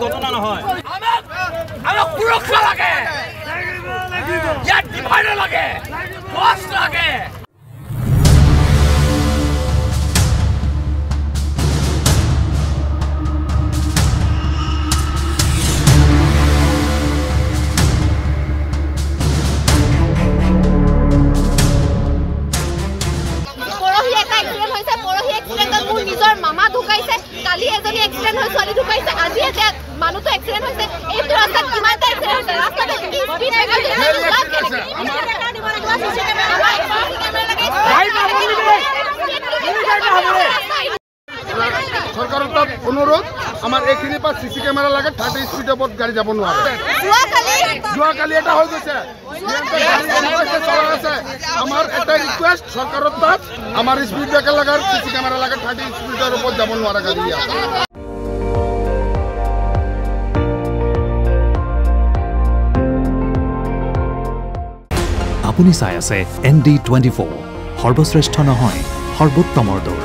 ঘটনা নহয় আমাক সুৰক্ষা লাগে ইয়াত ডিভাইডাৰ লাগে পোষ্ট লাগে মামা ঢুকাইছে কালি এজনী এক্সিডেন্ট হৈ ছোৱালী ঢুকাইছে আজি এটা মানুহটো এক্সিডেন্ট হৈছে এইটো ৰাস্তাত কিমানটা এক্সিডেন্ট হৈছে ৰাস্তাতে কি স্পিড ব্ৰেকাৰ সৰকাৰেৰ তাত অনুৰোধ আমাৰ এইখিনি পা সিসি ক্যামেৰা লাগে 30 স্পিডেৰ ওপৰ গাড়ি যাব নোৱাৰে যোৱাকালি এটা হৈ গৈছে আমার একটা রিকোয়েস্ট সরকারের তাত আমার স্পিড ব্রেকার লাগার সিসি ক্যামেরা লাগে 30 স্পিডের ওপর যাব নোৱাৰে গাড়ি আপুনি চাই আছে ND24 সৰ্বশ্ৰেষ্ঠ নহয় সৰ্বোত্তমৰ দৌৰ